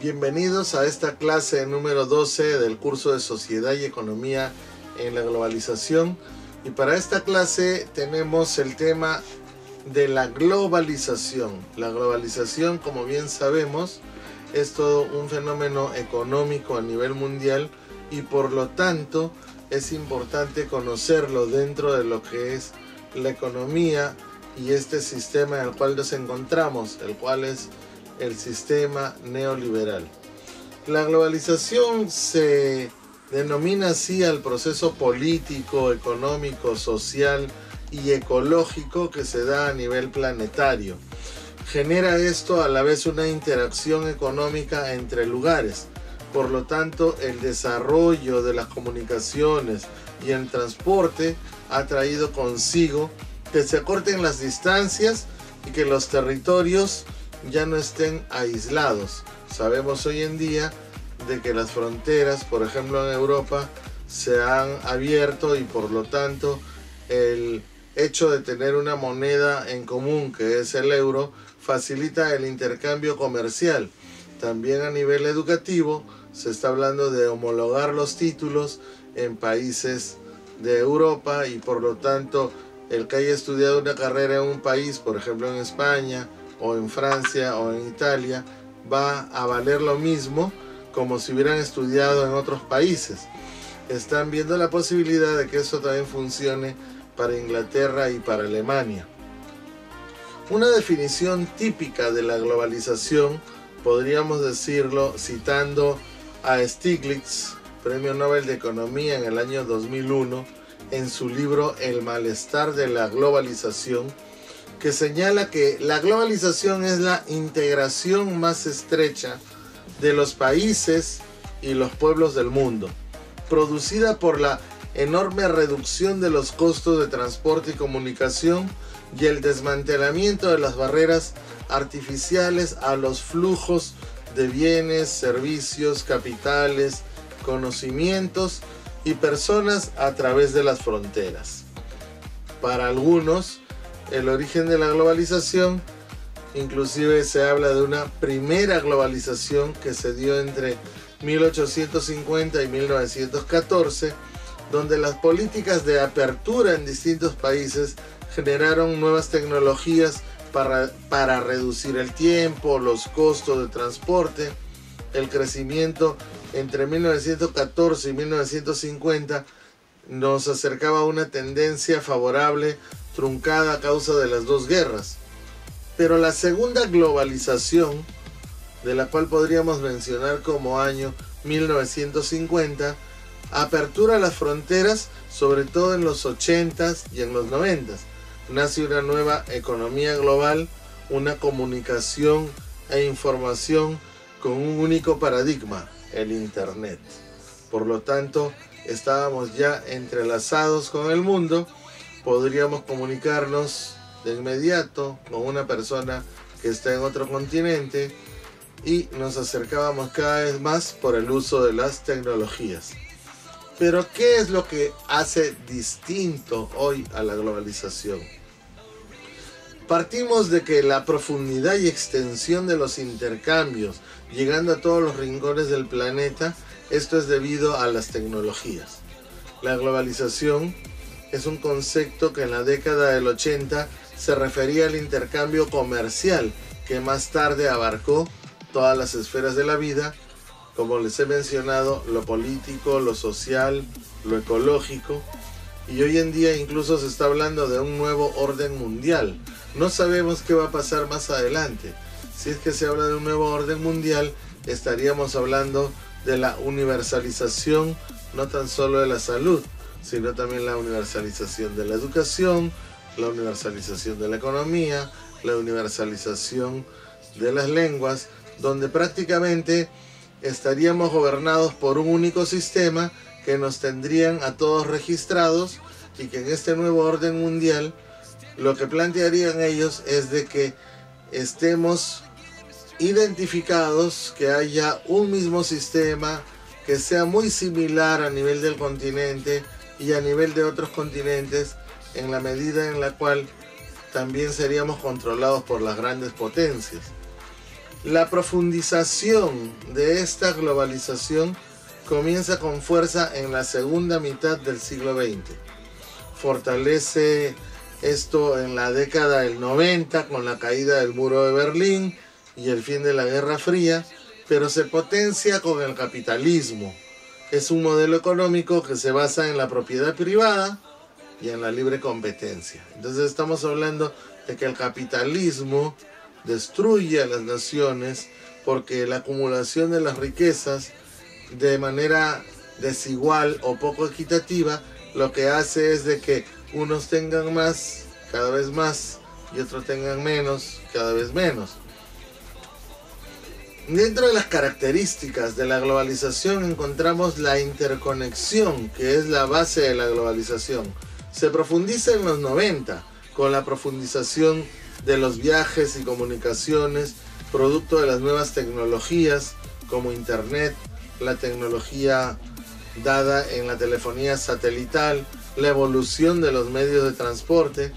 Bienvenidos a esta clase número 12 del curso de Sociedad y Economía en la Globalización. Y para esta clase tenemos el tema de la globalización. La globalización, como bien sabemos, es todo un fenómeno económico a nivel mundial y por lo tanto es importante conocerlo dentro de lo que es la economía y este sistema en el cual nos encontramos, el cual es el sistema neoliberal. La globalización se denomina así al proceso político, económico, social y ecológico que se da a nivel planetario. Genera esto a la vez una interacción económica entre lugares. Por lo tanto, el desarrollo de las comunicaciones y el transporte ha traído consigo que se acorten las distancias y que los territorios ya no estén aislados. Sabemos hoy en día de que las fronteras, por ejemplo en Europa, se han abierto y por lo tanto el hecho de tener una moneda en común que es el euro facilita el intercambio comercial. También a nivel educativo se está hablando de homologar los títulos en países de Europa y por lo tanto el que haya estudiado una carrera en un país, por ejemplo en España o en Francia o en Italia, va a valer lo mismo como si hubieran estudiado en otros países. Están viendo la posibilidad de que eso también funcione para Inglaterra y para Alemania. Una definición típica de la globalización, podríamos decirlo citando a Stiglitz, Premio Nobel de Economía en el año 2001, en su libro El malestar de la globalización, que señala que la globalización es la integración más estrecha de los países y los pueblos del mundo, producida por la enorme reducción de los costos de transporte y comunicación y el desmantelamiento de las barreras artificiales a los flujos de bienes, servicios, capitales, conocimientos y personas a través de las fronteras. Para algunos, el origen de la globalización, inclusive se habla de una primera globalización que se dio entre 1850 y 1914, donde las políticas de apertura en distintos países generaron nuevas tecnologías para reducir el tiempo, los costos de transporte. El crecimiento entre 1914 y 1950 nos acercaba a una tendencia favorable truncada a causa de las dos guerras. Pero la segunda globalización, de la cual podríamos mencionar como año 1950, apertura las fronteras, sobre todo en los 80s y en los 90s. Nace una nueva economía global, una comunicación e información con un único paradigma, el Internet. Por lo tanto, estábamos ya entrelazados con el mundo, podríamos comunicarnos de inmediato con una persona que está en otro continente y nos acercábamos cada vez más por el uso de las tecnologías. Pero ¿qué es lo que hace distinto hoy a la globalización? Partimos de que la profundidad y extensión de los intercambios, llegando a todos los rincones del planeta, esto es debido a las tecnologías. La globalización es un concepto que en la década del 80 se refería al intercambio comercial, que más tarde abarcó todas las esferas de la vida, como les he mencionado, lo político, lo social, lo ecológico, y hoy en día incluso se está hablando de un nuevo orden mundial. No sabemos qué va a pasar más adelante. Si es que se habla de un nuevo orden mundial, estaríamos hablando de la universalización no tan solo de la salud, sino también la universalización de la educación, la universalización de la economía, la universalización de las lenguas, donde prácticamente estaríamos gobernados por un único sistema que nos tendrían a todos registrados y que en este nuevo orden mundial lo que plantearían ellos es de que estemos identificados, que haya un mismo sistema, que sea muy similar a nivel del continente y a nivel de otros continentes, en la medida en la cual también seríamos controlados por las grandes potencias. La profundización de esta globalización comienza con fuerza en la segunda mitad del siglo XX. Fortalece esto en la década del 90 con la caída del muro de Berlín y el fin de la Guerra Fría, pero se potencia con el capitalismo. Es un modelo económico que se basa en la propiedad privada y en la libre competencia. Entonces estamos hablando de que el capitalismo destruye a las naciones porque la acumulación de las riquezas de manera desigual o poco equitativa lo que hace es de que unos tengan más, cada vez más, y otros tengan menos, cada vez menos. Dentro de las características de la globalización encontramos la interconexión, que es la base de la globalización. Se profundiza en los 90 con la profundización de los viajes y comunicaciones, producto de las nuevas tecnologías como Internet, la tecnología dada en la telefonía satelital, la evolución de los medios de transporte.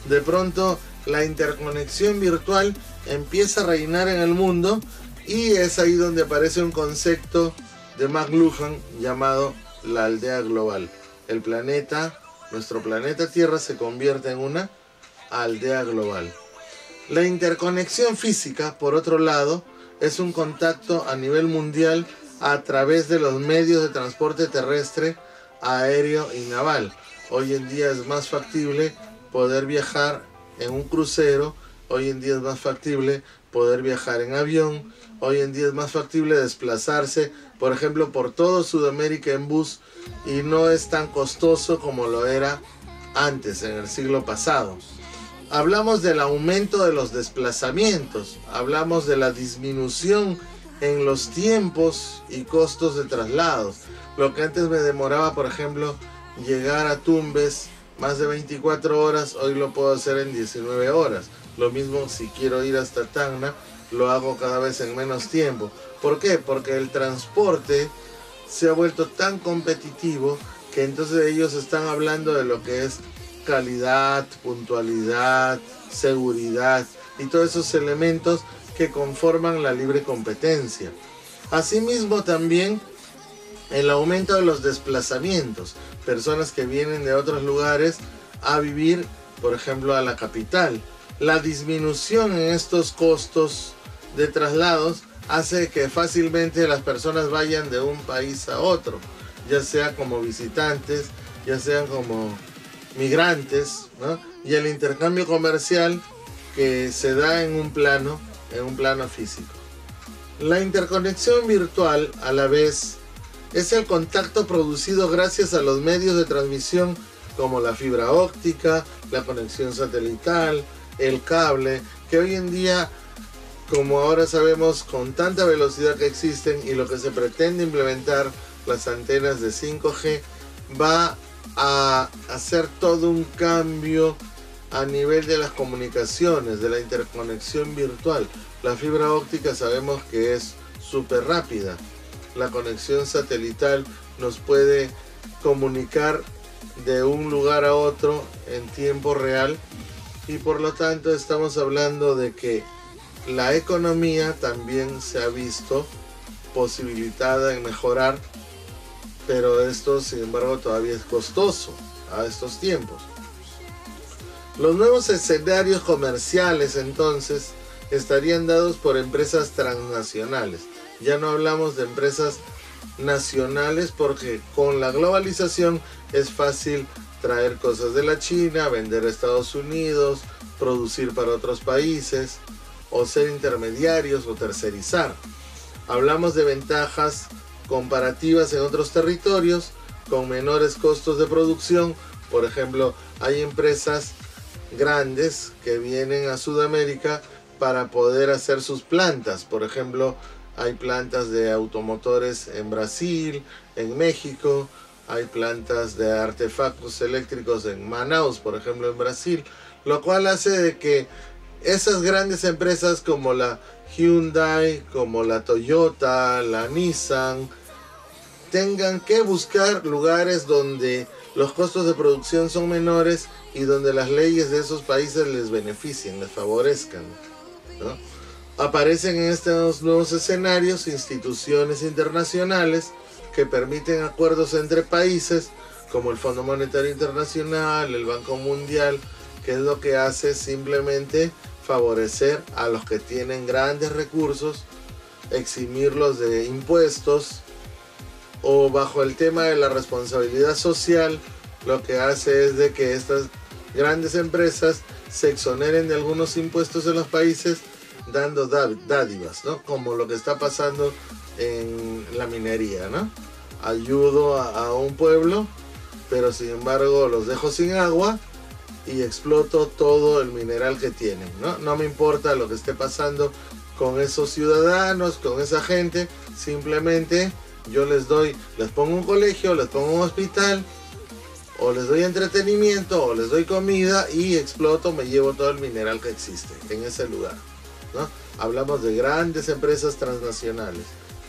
De pronto la interconexión virtual empieza a reinar en el mundo y es ahí donde aparece un concepto de McLuhan llamado la aldea global. El planeta, nuestro planeta Tierra, se convierte en una aldea global. La interconexión física, por otro lado, es un contacto a nivel mundial a través de los medios de transporte terrestre, aéreo y naval. Hoy en día es más factible poder viajar en un crucero, hoy en día es más factible poder viajar en avión, hoy en día es más factible desplazarse, por ejemplo, por todo Sudamérica en bus y no es tan costoso como lo era antes, en el siglo pasado. Hablamos del aumento de los desplazamientos, hablamos de la disminución en los tiempos y costos de traslados. Lo que antes me demoraba, por ejemplo, llegar a Tumbes más de 24 horas, hoy lo puedo hacer en 19 horas. Lo mismo si quiero ir hasta Tacna, lo hago cada vez en menos tiempo. ¿Por qué? Porque el transporte se ha vuelto tan competitivo que entonces ellos están hablando de lo que es calidad, puntualidad, seguridad y todos esos elementos que conforman la libre competencia. Asimismo también el aumento de los desplazamientos, personas que vienen de otros lugares a vivir, por ejemplo, a la capital. La disminución en estos costos de traslados hace que fácilmente las personas vayan de un país a otro, ya sea como visitantes, ya sean como migrantes, ¿no? Y el intercambio comercial que se da en un plano físico. La interconexión virtual, a la vez, es el contacto producido gracias a los medios de transmisión como la fibra óptica, la conexión satelital, el cable, que hoy en día, como ahora sabemos, con tanta velocidad que existen y lo que se pretende implementar, las antenas de 5G, va a hacer todo un cambio a nivel de las comunicaciones, de la interconexión virtual. La fibra óptica sabemos que es súper rápida. La conexión satelital nos puede comunicar de un lugar a otro en tiempo real y por lo tanto estamos hablando de que la economía también se ha visto posibilitada en mejorar, pero esto sin embargo todavía es costoso a estos tiempos. Los nuevos escenarios comerciales entonces estarían dados por empresas transnacionales. Ya no hablamos de empresas nacionales porque con la globalización es fácil traer cosas de la China, vender a Estados Unidos, producir para otros países o ser intermediarios o tercerizar. Hablamos de ventajas comparativas en otros territorios con menores costos de producción. Por ejemplo, hay empresas grandes que vienen a Sudamérica para poder hacer sus plantas. Por ejemplo, hay plantas de automotores en Brasil, en México, hay plantas de artefactos eléctricos en Manaus, por ejemplo, en Brasil, lo cual hace de que esas grandes empresas como la Hyundai, como la Toyota, la Nissan, tengan que buscar lugares donde los costos de producción son menores y donde las leyes de esos países les beneficien, les favorezcan, ¿no? Aparecen en estos nuevos escenarios instituciones internacionales que permiten acuerdos entre países, como el Fondo Monetario Internacional, el Banco Mundial, que es lo que hace simplemente favorecer a los que tienen grandes recursos, eximirlos de impuestos, o bajo el tema de la responsabilidad social, lo que hace es de que estas grandes empresas se exoneren de algunos impuestos en los países, dando dádivas, ¿no? Como lo que está pasando en la minería, ¿no? Ayudo a un pueblo, pero sin embargo los dejo sin agua y exploto todo el mineral que tienen, ¿no? No me importa lo que esté pasando con esos ciudadanos, con esa gente, simplemente yo les pongo un colegio, les pongo un hospital, o les doy entretenimiento, o les doy comida y exploto, me llevo todo el mineral que existe en ese lugar, ¿no? Hablamos de grandes empresas transnacionales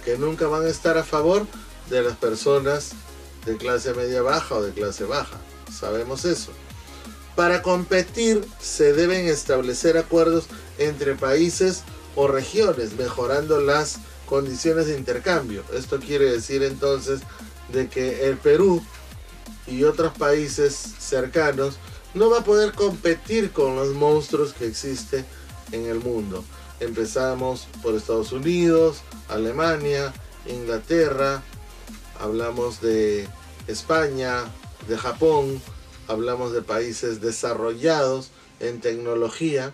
que nunca van a estar a favor de las personas de clase media baja o de clase baja. Sabemos eso. Para competir se deben establecer acuerdos entre países o regiones, mejorando las condiciones de intercambio. Esto quiere decir entonces de que el Perú y otros países cercanos no va a poder competir con los monstruos que existen en el mundo. Empezamos por Estados Unidos, Alemania, Inglaterra, hablamos de España, de Japón, hablamos de países desarrollados en tecnología.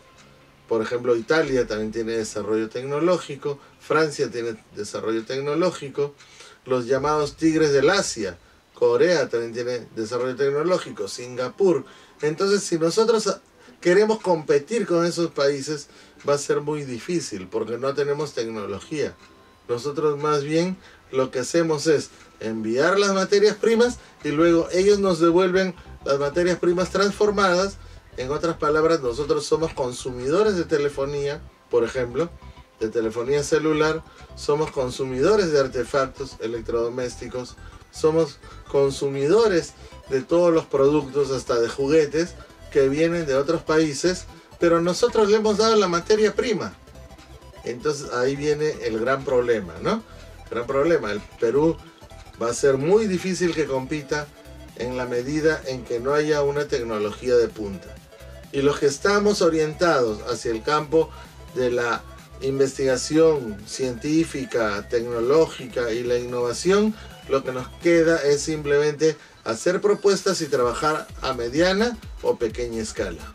Por ejemplo, Italia también tiene desarrollo tecnológico, Francia tiene desarrollo tecnológico, los llamados tigres del Asia, Corea también tiene desarrollo tecnológico, Singapur. Entonces, si nosotros queremos competir con esos países, va a ser muy difícil porque no tenemos tecnología. Nosotros más bien lo que hacemos es enviar las materias primas y luego ellos nos devuelven las materias primas transformadas. En otras palabras, nosotros somos consumidores de telefonía, por ejemplo, de telefonía celular, somos consumidores de artefactos electrodomésticos, somos consumidores de todos los productos, hasta de juguetes, que vienen de otros países, pero nosotros le hemos dado la materia prima. Entonces ahí viene el gran problema, ¿no? Gran problema. El Perú va a ser muy difícil que compita en la medida en que no haya una tecnología de punta. Y los que estamos orientados hacia el campo de la investigación científica, tecnológica y la innovación, lo que nos queda es simplemente hacer propuestas y trabajar a mediana o pequeña escala.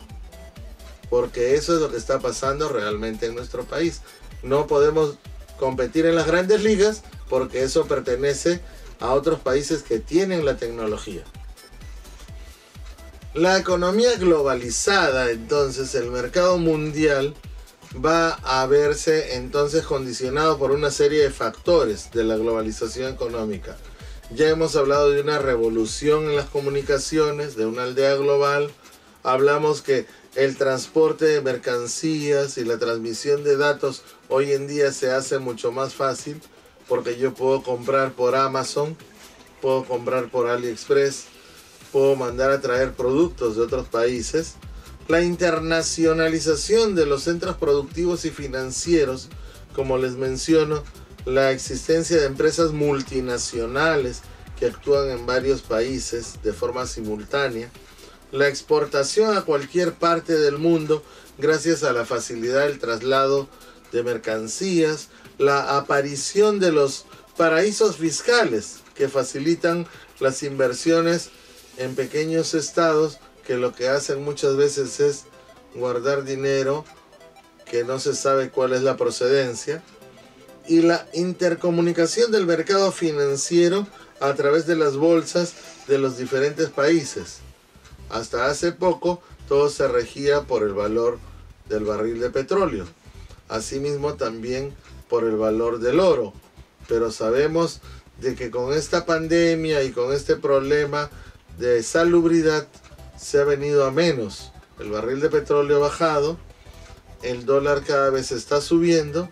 Porque eso es lo que está pasando realmente en nuestro país. No podemos competir en las grandes ligas porque eso pertenece a otros países que tienen la tecnología. La economía globalizada, entonces, el mercado mundial, va a verse entonces condicionado por una serie de factores de la globalización económica. Ya hemos hablado de una revolución en las comunicaciones, de una aldea global. Hablamos que el transporte de mercancías y la transmisión de datos hoy en día se hace mucho más fácil porque yo puedo comprar por Amazon, puedo comprar por AliExpress, puedo mandar a traer productos de otros países. La internacionalización de los centros productivos y financieros, como les menciono, la existencia de empresas multinacionales que actúan en varios países de forma simultánea, la exportación a cualquier parte del mundo gracias a la facilidad del traslado de mercancías, la aparición de los paraísos fiscales que facilitan las inversiones en pequeños estados que lo que hacen muchas veces es guardar dinero que no se sabe cuál es la procedencia, y la intercomunicación del mercado financiero a través de las bolsas de los diferentes países. Hasta hace poco todo se regía por el valor del barril de petróleo, asimismo también por el valor del oro, pero sabemos de que con esta pandemia y con este problema de salubridad se ha venido a menos. El barril de petróleo ha bajado, el dólar cada vez está subiendo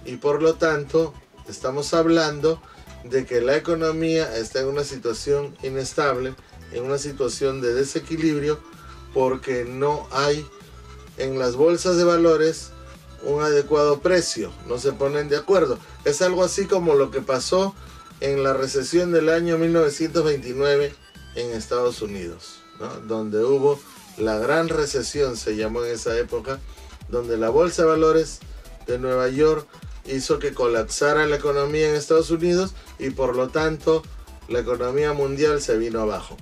y por lo tanto estamos hablando de que la economía está en una situación inestable, en una situación de desequilibrio, porque no hay en las bolsas de valores un adecuado precio, no se ponen de acuerdo. Es algo así como lo que pasó en la recesión del año 1929 en Estados Unidos, ¿no? Donde hubo la gran recesión, se llamó en esa época, donde la bolsa de valores de Nueva York hizo que colapsara la economía en Estados Unidos y por lo tanto la economía mundial se vino abajo.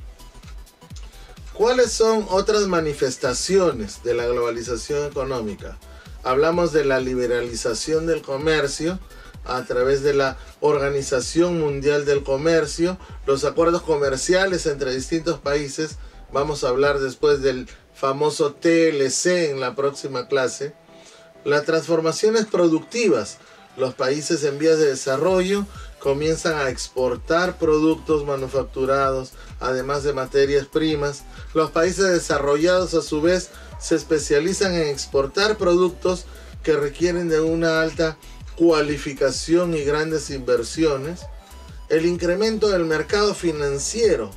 ¿Cuáles son otras manifestaciones de la globalización económica? Hablamos de la liberalización del comercio a través de la Organización Mundial del Comercio, los acuerdos comerciales entre distintos países. Vamos a hablar después del famoso TLC en la próxima clase. Las transformaciones productivas. Los países en vías de desarrollo comienzan a exportar productos manufacturados, además de materias primas. Los países desarrollados, a su vez, se especializan en exportar productos que requieren de una alta cualificación y grandes inversiones. El incremento del mercado financiero,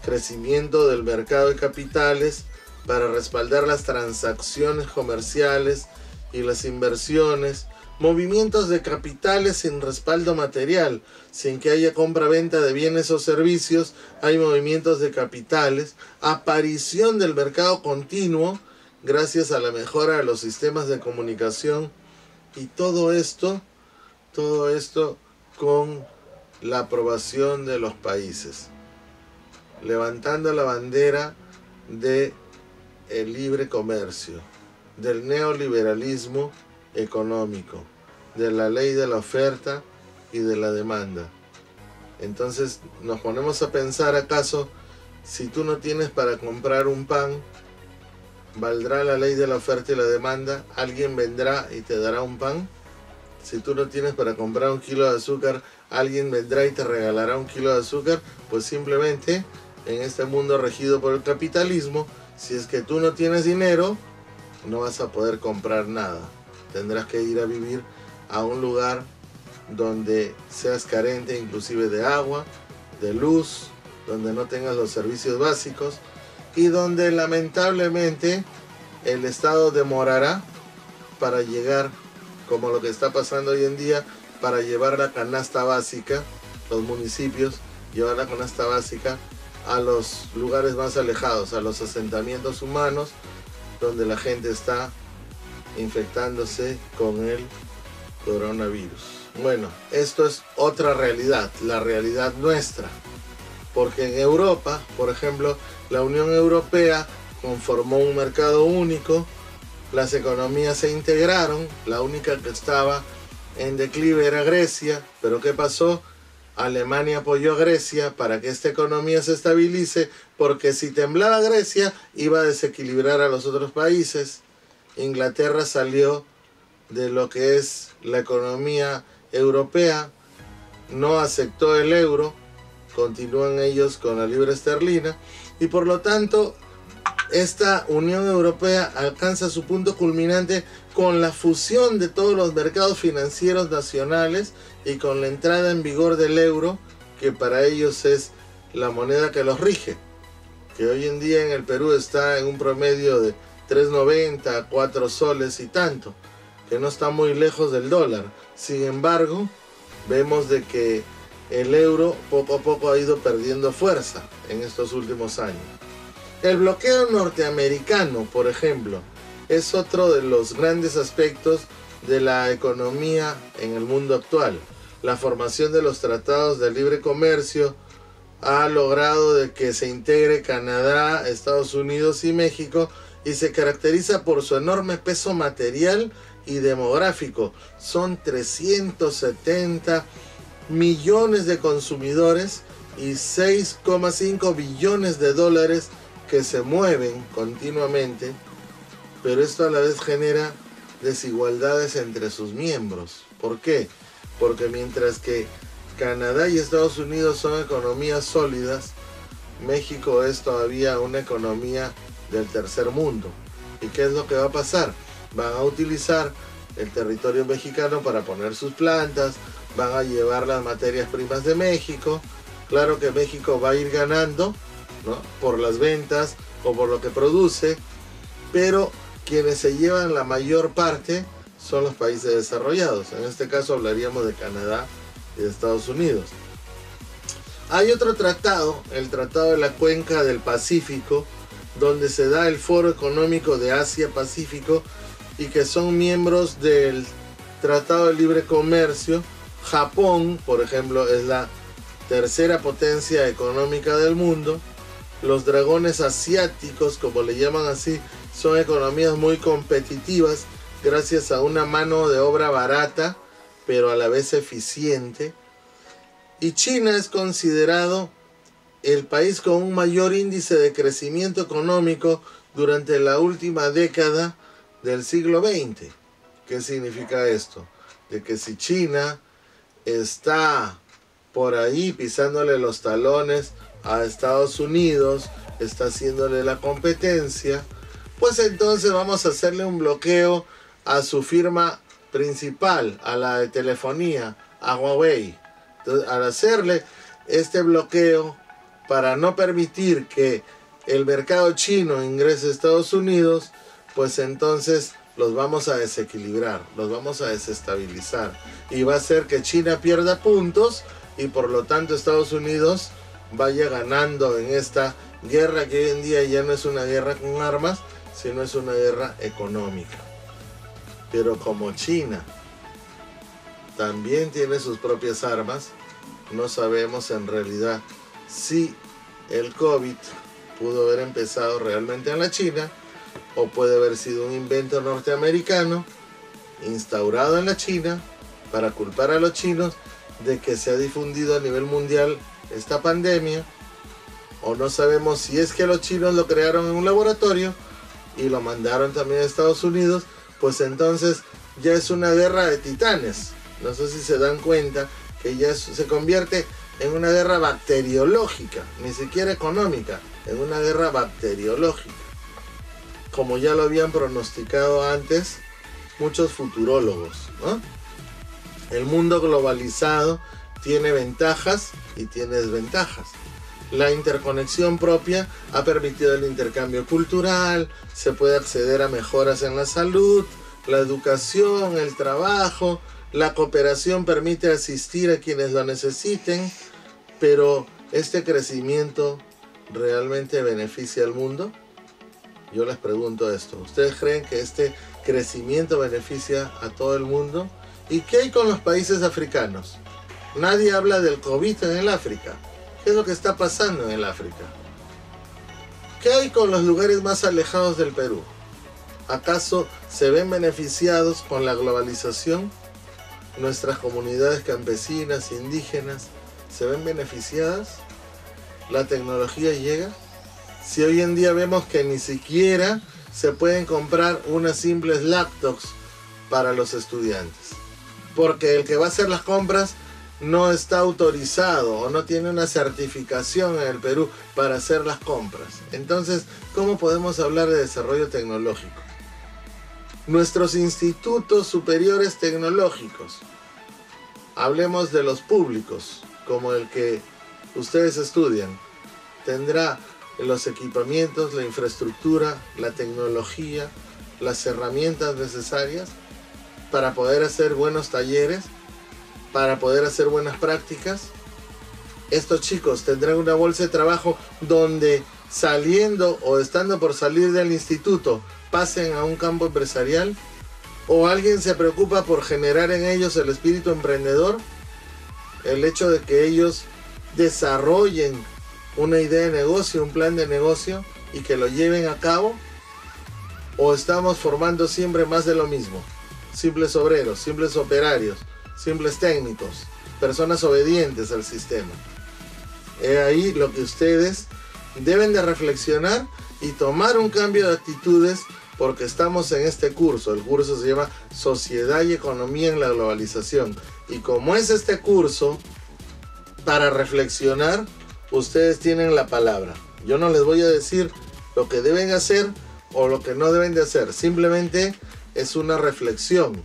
crecimiento del mercado de capitales para respaldar las transacciones comerciales y las inversiones, movimientos de capitales sin respaldo material, sin que haya compra-venta de bienes o servicios, hay movimientos de capitales, aparición del mercado continuo gracias a la mejora de los sistemas de comunicación y todo esto con la aprobación de los países, levantando la bandera de el libre comercio, del neoliberalismo económico, de la ley de la oferta y de la demanda. Entonces nos ponemos a pensar, ¿acaso si tú no tienes para comprar un pan, valdrá la ley de la oferta y la demanda? ¿Alguien vendrá y te dará un pan? Si tú no tienes para comprar un kilo de azúcar, ¿alguien vendrá y te regalará un kilo de azúcar? Pues simplemente en este mundo regido por el capitalismo, si es que tú no tienes dinero, no vas a poder comprar nada. Tendrás que ir a vivir a un lugar donde seas carente inclusive de agua, de luz, donde no tengas los servicios básicos y donde lamentablemente el Estado demorará para llegar, como lo que está pasando hoy en día, para llevar la canasta básica, los municipios, llevar la canasta básica a los lugares más alejados, a los asentamientos humanos, donde la gente está infectándose con el coronavirus. Bueno, esto es otra realidad, la realidad nuestra, porque en Europa, por ejemplo, la Unión Europea conformó un mercado único, las economías se integraron, la única que estaba en declive era Grecia, pero ¿qué pasó? Alemania apoyó a Grecia para que esta economía se estabilice, porque si temblaba Grecia iba a desequilibrar a los otros países. Inglaterra salió de lo que es la economía europea, no aceptó el euro, continúan ellos con la libra esterlina y por lo tanto esta Unión Europea alcanza su punto culminante con la fusión de todos los mercados financieros nacionales y con la entrada en vigor del euro, que para ellos es la moneda que los rige, que hoy en día en el Perú está en un promedio de 3.90, 4 soles y tanto, que no está muy lejos del dólar. Sin embargo, vemos de que el euro poco a poco ha ido perdiendo fuerza en estos últimos años. El bloqueo norteamericano, por ejemplo, es otro de los grandes aspectos de la economía en el mundo actual. La formación de los tratados de libre comercio ha logrado de que se integre Canadá, Estados Unidos y México y se caracteriza por su enorme peso material y demográfico. Son 370 millones de consumidores y 6,5 billones de dólares que se mueven continuamente, pero esto a la vez genera desigualdades entre sus miembros. ¿Por qué? Porque mientras que Canadá y Estados Unidos son economías sólidas, México es todavía una economía del tercer mundo. ¿Y qué es lo que va a pasar? Van a utilizar el territorio mexicano para poner sus plantas, van a llevar las materias primas de México. Claro que México va a ir ganando, ¿no?, por las ventas o por lo que produce, pero quienes se llevan la mayor parte son los países desarrollados. En este caso hablaríamos de Canadá y de Estados Unidos. Hay otro tratado, el Tratado de la Cuenca del Pacífico, donde se da el Foro Económico de Asia-Pacífico y que son miembros del Tratado de Libre Comercio. Japón, por ejemplo, es la tercera potencia económica del mundo. Los dragones asiáticos, como le llaman así, son economías muy competitivas gracias a una mano de obra barata, pero a la vez eficiente. Y China es considerado el país con un mayor índice de crecimiento económico durante la última década del siglo XX. ¿Qué significa esto? De que si China está por ahí pisándole los talones a Estados Unidos, está haciéndole la competencia, pues entonces vamos a hacerle un bloqueo a su firma principal, a la de telefonía, a Huawei. Entonces, al hacerle este bloqueo para no permitir que el mercado chino ingrese a Estados Unidos, pues entonces los vamos a desequilibrar, los vamos a desestabilizar. Y va a hacer que China pierda puntos y por lo tanto Estados Unidos vaya ganando en esta guerra que hoy en día ya no es una guerra con armas, sino es una guerra económica. Pero como China también tiene sus propias armas, no sabemos en realidad si el COVID pudo haber empezado realmente en la China o puede haber sido un invento norteamericano instaurado en la China para culpar a los chinos de que se ha difundido a nivel mundial esta pandemia, o no sabemos si es que los chinos lo crearon en un laboratorio y lo mandaron también a Estados Unidos, pues entonces ya es una guerra de titanes. No sé si se dan cuenta que ya se convierte en una guerra bacteriológica, ni siquiera económica, en una guerra bacteriológica, como ya lo habían pronosticado antes muchos futurólogos, ¿no? El mundo globalizado tiene ventajas y tiene desventajas. La interconexión propia ha permitido el intercambio cultural, se puede acceder a mejoras en la salud, la educación, el trabajo, la cooperación permite asistir a quienes lo necesiten, pero ¿este crecimiento realmente beneficia al mundo? Yo les pregunto esto. ¿Ustedes creen que este crecimiento beneficia a todo el mundo? ¿Y qué hay con los países africanos? Nadie habla del COVID en el África. ¿Qué es lo que está pasando en el África? ¿Qué hay con los lugares más alejados del Perú? ¿Acaso se ven beneficiados con la globalización? ¿Nuestras comunidades campesinas, indígenas, se ven beneficiadas? ¿La tecnología llega? Si hoy en día vemos que ni siquiera se pueden comprar unas simples laptops para los estudiantes, porque el que va a hacer las compras no está autorizado o no tiene una certificación en el Perú para hacer las compras. Entonces, ¿cómo podemos hablar de desarrollo tecnológico? Nuestros institutos superiores tecnológicos, hablemos de los públicos, como el que ustedes estudian, tendrá los equipamientos, la infraestructura, la tecnología, las herramientas necesarias para poder hacer buenos talleres, para poder hacer buenas prácticas. Estos chicos tendrán una bolsa de trabajo donde saliendo o estando por salir del instituto pasen a un campo empresarial, o alguien se preocupa por generar en ellos el espíritu emprendedor, el hecho de que ellos desarrollen una idea de negocio, un plan de negocio y que lo lleven a cabo, o estamos formando siempre más de lo mismo, simples obreros, simples operarios, simples técnicos, personas obedientes al sistema. He ahí lo que ustedes deben de reflexionar y tomar un cambio de actitudes, porque estamos en este curso. El curso se llama Sociedad y Economía en la Globalización. Y como es este curso, para reflexionar, ustedes tienen la palabra. Yo no les voy a decir lo que deben hacer o lo que no deben de hacer. Simplemente es una reflexión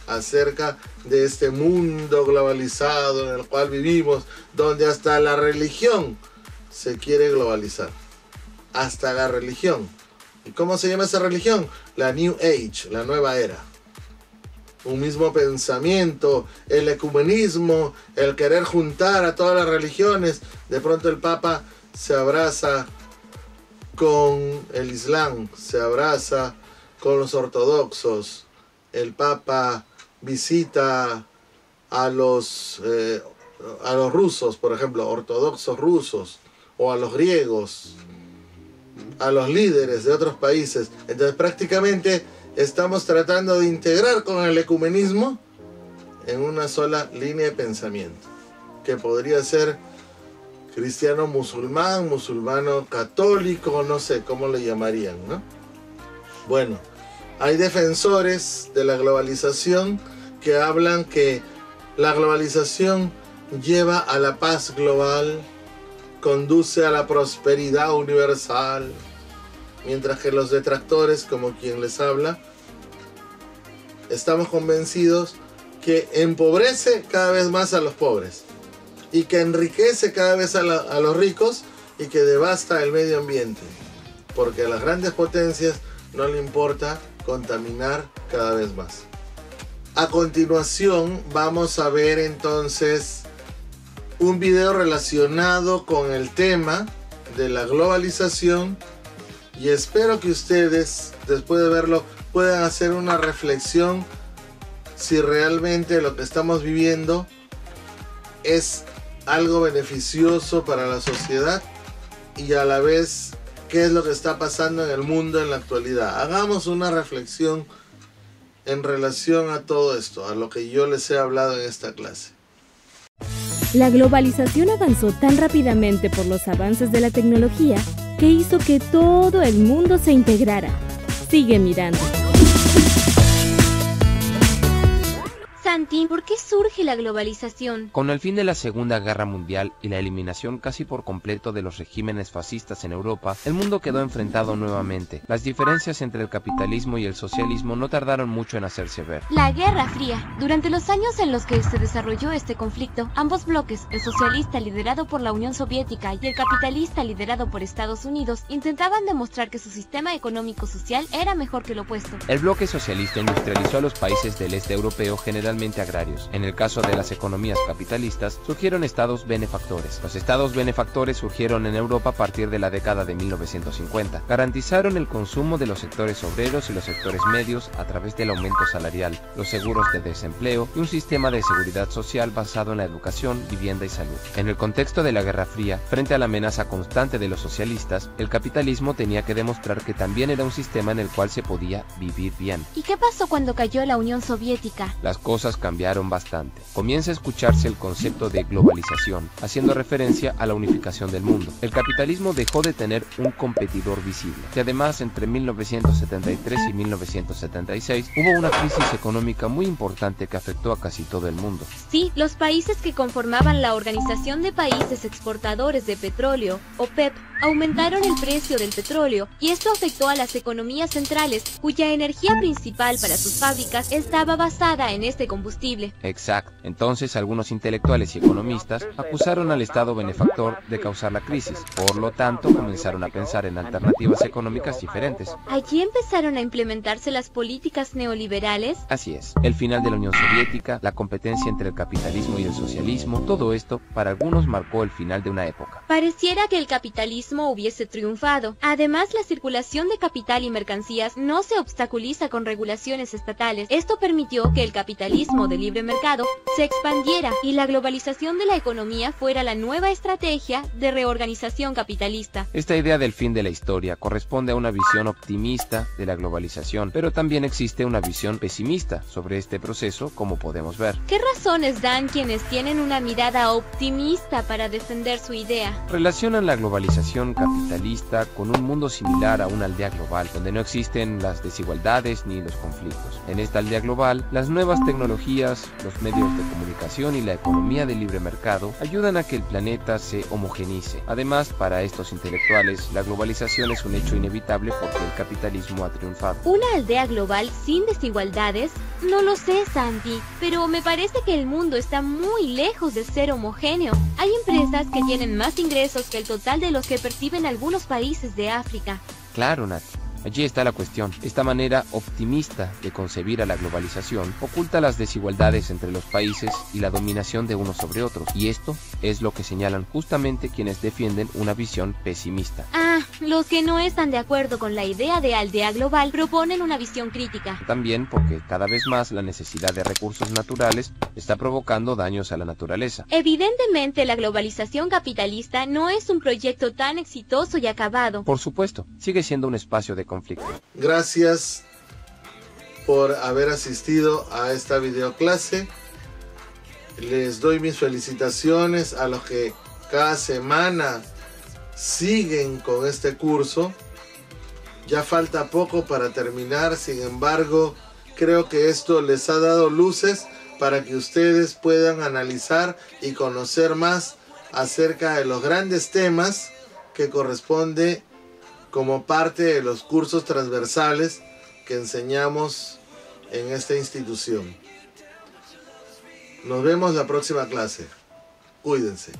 acerca de este mundo globalizado en el cual vivimos, donde hasta la religión se quiere globalizar. Hasta la religión. ¿Y cómo se llama esa religión? La New Age, la nueva era. un mismo pensamiento, el ecumenismo, el querer juntar a todas las religiones. De pronto el Papa se abraza con el Islam, se abraza con los ortodoxos. El Papa visita a los rusos, por ejemplo, ortodoxos rusos, o a los griegos, a los líderes de otros países. Entonces prácticamente estamos tratando de integrar con el ecumenismo en una sola línea de pensamiento, que podría ser cristiano musulmán, musulmano católico, no sé cómo le llamarían, ¿no? Bueno, hay defensores de la globalización que hablan que la globalización lleva a la paz global, conduce a la prosperidad universal, mientras que los detractores, como quien les habla, estamos convencidos que empobrece cada vez más a los pobres y que enriquece cada vez a los ricos y que devasta el medio ambiente, porque a las grandes potencias no le importa contaminar cada vez más. A continuación vamos a ver entonces un video relacionado con el tema de la globalización, y espero que ustedes, después de verlo, puedan hacer una reflexión si realmente lo que estamos viviendo es algo beneficioso para la sociedad y a la vez qué es lo que está pasando en el mundo en la actualidad. Hagamos una reflexión en relación a todo esto, a lo que yo les he hablado en esta clase. La globalización avanzó tan rápidamente por los avances de la tecnología que hizo que todo el mundo se integrara. Sigue mirando. Santi, ¿por qué surge la globalización? Con el fin de la Segunda Guerra Mundial y la eliminación casi por completo de los regímenes fascistas en Europa, el mundo quedó enfrentado nuevamente. Las diferencias entre el capitalismo y el socialismo no tardaron mucho en hacerse ver. La Guerra Fría. Durante los años en los que se desarrolló este conflicto, ambos bloques, el socialista liderado por la Unión Soviética y el capitalista liderado por Estados Unidos, intentaban demostrar que su sistema económico-social era mejor que el opuesto. El bloque socialista industrializó a los países del este europeo, generalmente agrarios. En el caso de las economías capitalistas, surgieron estados benefactores. Los estados benefactores surgieron en Europa a partir de la década de 1950. Garantizaron el consumo de los sectores obreros y los sectores medios a través del aumento salarial, los seguros de desempleo y un sistema de seguridad social basado en la educación, vivienda y salud. En el contexto de la Guerra Fría, frente a la amenaza constante de los socialistas, el capitalismo tenía que demostrar que también era un sistema en el cual se podía vivir bien. ¿Y qué pasó cuando cayó la Unión Soviética? Las cosas cambiaron bastante. Comienza a escucharse el concepto de globalización, haciendo referencia a la unificación del mundo. El capitalismo dejó de tener un competidor visible. Y además, entre 1973 y 1976, hubo una crisis económica muy importante que afectó a casi todo el mundo. Sí, los países que conformaban la Organización de Países Exportadores de Petróleo, OPEP, aumentaron el precio del petróleo, y esto afectó a las economías centrales, cuya energía principal para sus fábricas estaba basada en este combustible. Exacto. Entonces algunos intelectuales y economistas acusaron al Estado benefactor de causar la crisis. Por lo tanto, comenzaron a pensar en alternativas económicas diferentes. Allí empezaron a implementarse las políticas neoliberales. Así es. El final de la Unión Soviética, la competencia entre el capitalismo y el socialismo, todo esto para algunos marcó el final de una época. Pareciera que el capitalismo hubiese triunfado. Además, la circulación de capital y mercancías no se obstaculiza con regulaciones estatales. Esto permitió que el capitalismo de libre mercado se expandiera y la globalización de la economía fuera la nueva estrategia de reorganización capitalista. Esta idea del fin de la historia corresponde a una visión optimista de la globalización, pero también existe una visión pesimista sobre este proceso, como podemos ver. ¿Qué razones dan quienes tienen una mirada optimista para defender su idea? Relacionan la globalización capitalista con un mundo similar a una aldea global, donde no existen las desigualdades ni los conflictos. En esta aldea global, las nuevas tecnologías, los medios de comunicación y la economía de libre mercado ayudan a que el planeta se homogenice. Además, para estos intelectuales, la globalización es un hecho inevitable porque el capitalismo ha triunfado. ¿Una aldea global sin desigualdades? No lo sé, Santi, pero me parece que el mundo está muy lejos de ser homogéneo. Hay empresas que tienen más ingresos que el total de los que perciben algunos países de África. Claro, Nati. Allí está la cuestión. Esta manera optimista de concebir a la globalización oculta las desigualdades entre los países y la dominación de unos sobre otros, y esto es lo que señalan justamente quienes defienden una visión pesimista. Los que no están de acuerdo con la idea de aldea global proponen una visión crítica. También porque cada vez más la necesidad de recursos naturales está provocando daños a la naturaleza. Evidentemente, la globalización capitalista no es un proyecto tan exitoso y acabado. Por supuesto, sigue siendo un espacio de conflicto. Gracias por haber asistido a esta videoclase. Les doy mis felicitaciones a los que cada semana siguen con este curso. Ya falta poco para terminar, sin embargo, creo que esto les ha dado luces para que ustedes puedan analizar y conocer más acerca de los grandes temas que corresponde como parte de los cursos transversales que enseñamos en esta institución. Nos vemos la próxima clase. Cuídense.